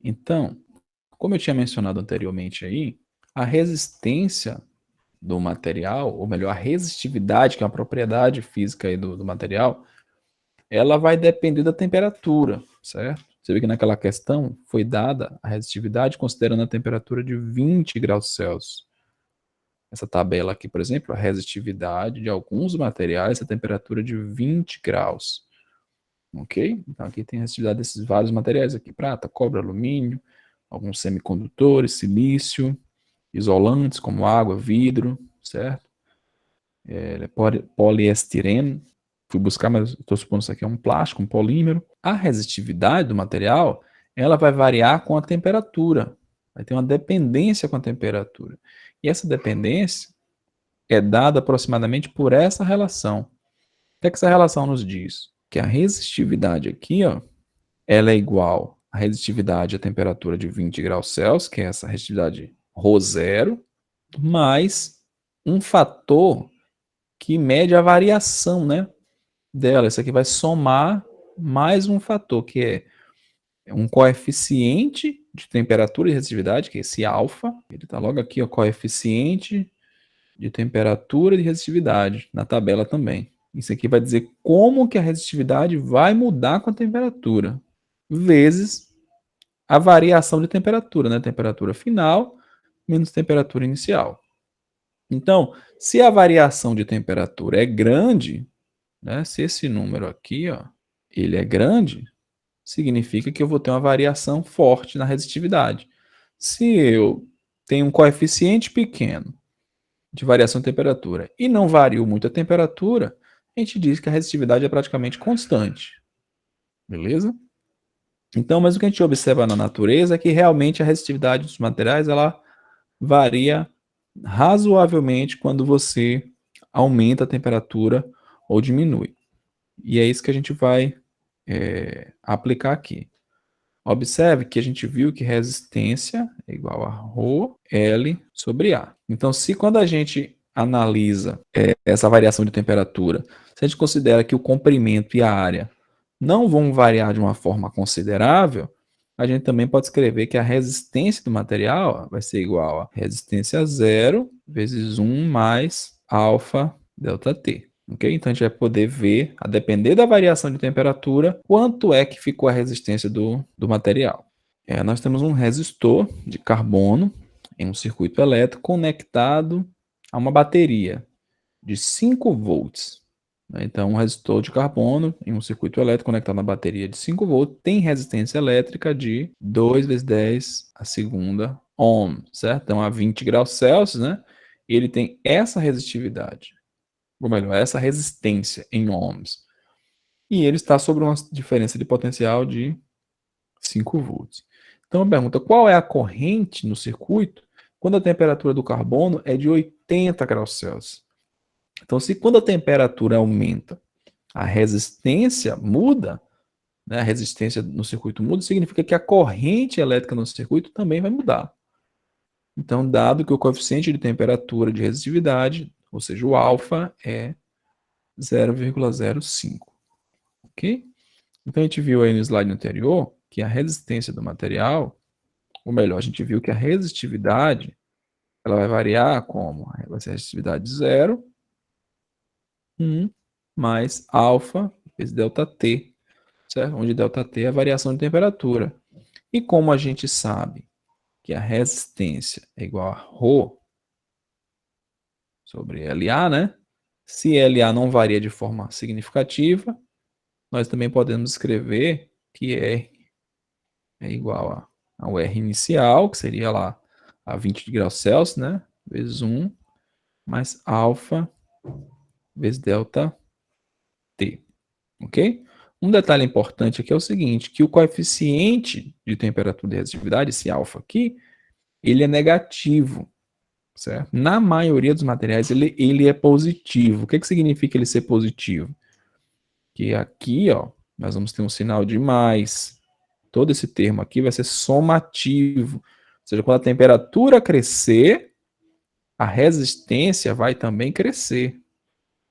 Então, como eu tinha mencionado anteriormente aí, a resistência do material, ou melhor, a resistividade, que é uma propriedade física aí do material, ela vai depender da temperatura, certo? Você vê que naquela questão foi dada a resistividade considerando a temperatura de 20 graus Celsius. Essa tabela aqui, por exemplo, a resistividade de alguns materiais a temperatura de 20 graus. Ok? Então aqui tem a resistividade desses vários materiais aqui: prata, cobre, alumínio, alguns semicondutores, silício, isolantes como água, vidro, certo? Poliestireno. Fui buscar, mas estou supondo que isso aqui é um plástico, um polímero. A resistividade do material, ela vai variar com a temperatura. Vai ter uma dependência com a temperatura. E essa dependência é dada aproximadamente por essa relação. O que é que essa relação nos diz? Que a resistividade aqui, ó, ela é igual à resistividade à temperatura de 20 graus Celsius, que é essa resistividade ρ0, mais um fator que mede a variação, né, dela. Isso aqui vai somar mais um fator, que é um coeficiente de temperatura e resistividade, que é esse alfa. Ele está logo aqui, o coeficiente de temperatura e de resistividade, na tabela também. Isso aqui vai dizer como que a resistividade vai mudar com a temperatura, vezes a variação de temperatura, né? Temperatura final menos temperatura inicial. Então, se a variação de temperatura é grande, né? Se esse número aqui, ó, ele é grande, significa que eu vou ter uma variação forte na resistividade. Se eu tenho um coeficiente pequeno de variação de temperatura e não vario muito a temperatura, a gente diz que a resistividade é praticamente constante. Beleza? Então, mas o que a gente observa na natureza é que realmente a resistividade dos materiais ela varia razoavelmente quando você aumenta a temperatura ou diminui. E é isso que a gente vai aplicar aqui. Observe que a gente viu que resistência é igual a ρL sobre A. Então, se quando a gente analisa essa variação de temperatura, se a gente considera que o comprimento e a área não vão variar de uma forma considerável, a gente também pode escrever que a resistência do material vai ser igual a resistência zero vezes 1 mais alfa delta T. Okay? Então a gente vai poder ver, a depender da variação de temperatura, quanto é que ficou a resistência do material. Nós temos um resistor de carbono em um circuito elétrico conectado a uma bateria de 5 volts. Então, um resistor de carbono em um circuito elétrico conectado na bateria de 5 volts tem resistência elétrica de 2 vezes 10 a segunda ohm, certo? Então, a 20 graus Celsius, né? Ele tem essa resistividade, ou melhor, essa resistência em ohms. E ele está sobre uma diferença de potencial de 5 volts. Então, a pergunta, qual é a corrente no circuito quando a temperatura do carbono é de 80 graus Celsius? Então, se quando a temperatura aumenta, a resistência muda, né, a resistência no circuito muda, significa que a corrente elétrica no circuito também vai mudar. Então, dado que o coeficiente de temperatura de resistitividade, ou seja, o alfa, é 0,05. Ok? Então, a gente viu aí no slide anterior que a resistência do material, ou melhor, a gente viu que a resistividade ela vai variar como? Vai ser a resistividade zero, 1 mais alfa vezes ΔT, certo? Onde ΔT é a variação de temperatura. E como a gente sabe que a resistência é igual a ρ sobre LA, né? Se LA não varia de forma significativa, nós também podemos escrever que R é igual ao R inicial, que seria lá a 20 graus Celsius, né? Vezes 1, mais alfa vezes ΔT. Ok? Um detalhe importante aqui é o seguinte, que o coeficiente de temperatura e resistividade, esse alfa aqui, ele é negativo, certo? Na maioria dos materiais, ele é positivo. O que significa ele ser positivo? Que aqui, ó, nós vamos ter um sinal de mais. Todo esse termo aqui vai ser somativo. Ou seja, quando a temperatura crescer, a resistência vai também crescer,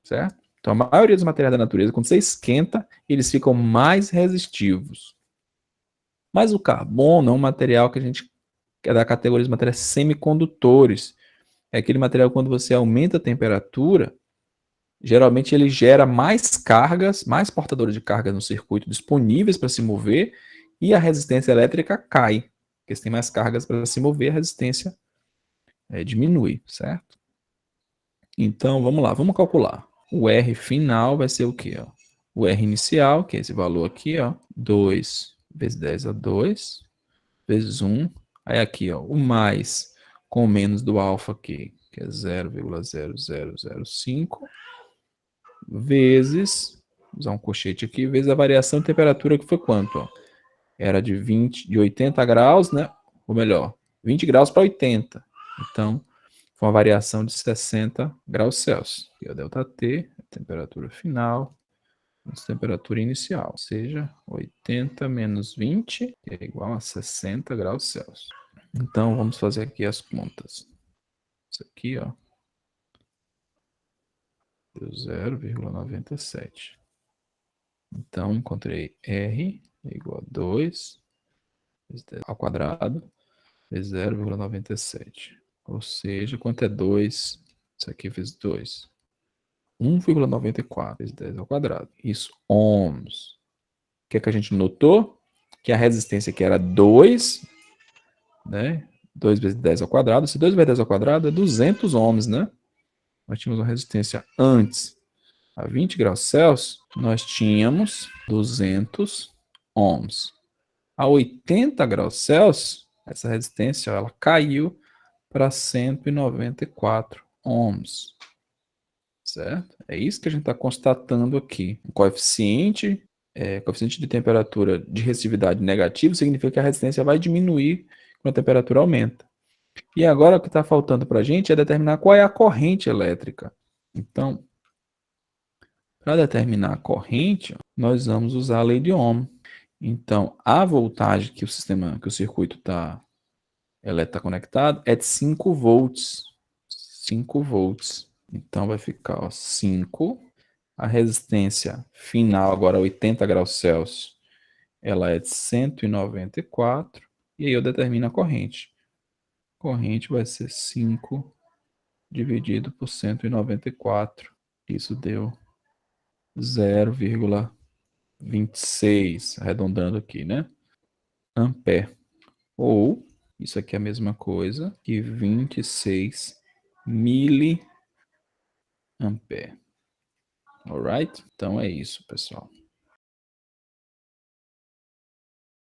certo? Então, a maioria dos materiais da natureza, quando você esquenta, eles ficam mais resistivos. Mas o carbono é um material que a gente é da categoria de materiais semicondutores. É aquele material que quando você aumenta a temperatura, geralmente ele gera mais cargas, mais portadores de carga no circuito disponíveis para se mover e a resistência elétrica cai. Porque se tem mais cargas para se mover, a resistência diminui, certo? Então, vamos lá, vamos calcular. O R final vai ser o quê? Ó? O R inicial, que é esse valor aqui, ó, 2 vezes 10 a 2, vezes 1. Aí aqui, ó, o mais com o menos do alfa aqui, que é 0,0005, vezes, vou usar um colchete aqui, vezes a variação de temperatura, que foi quanto? Ó? Era de 80 graus, né? Ou melhor, 20 graus para 80. Então, foi uma variação de 60 graus Celsius. E o ΔT, a temperatura final, menos temperatura inicial. Ou seja, 80 menos 20 é igual a 60 graus Celsius. Então, vamos fazer aqui as contas. Isso aqui, ó, deu 0,97. Então, encontrei R é igual a 2 vezes 10 ao quadrado vezes 0,97. Ou seja, quanto é 2? Isso aqui vezes 2. 1,94 vezes 10 ao quadrado. Isso, ohms. O que é que a gente notou? Que a resistência aqui era 2, né? 2 vezes 10 ao quadrado. Se 2 vezes 10 ao quadrado é 200 ohms, né? Nós tínhamos uma resistência antes a 20 graus Celsius, nós tínhamos 200 ohms. A 80 graus Celsius, essa resistência ela caiu para 194 ohms. Certo? É isso que a gente está constatando aqui. O coeficiente de temperatura de resistividade negativo significa que a resistência vai diminuir quando a temperatura aumenta. E agora o que está faltando para a gente é determinar qual é a corrente elétrica. Então, para determinar a corrente, nós vamos usar a lei de Ohm. Então, a voltagem que que o circuito está conectado é de 5 volts. 5 volts. Então, vai ficar ó, 5. A resistência final, agora 80 graus Celsius, ela é de 194. E aí eu determino a corrente. A corrente vai ser 5 dividido por 194. Isso deu 0,26, arredondando aqui, né? Ampere. Ou, isso aqui é a mesma coisa que 26 miliampere. Alright? Então é isso, pessoal.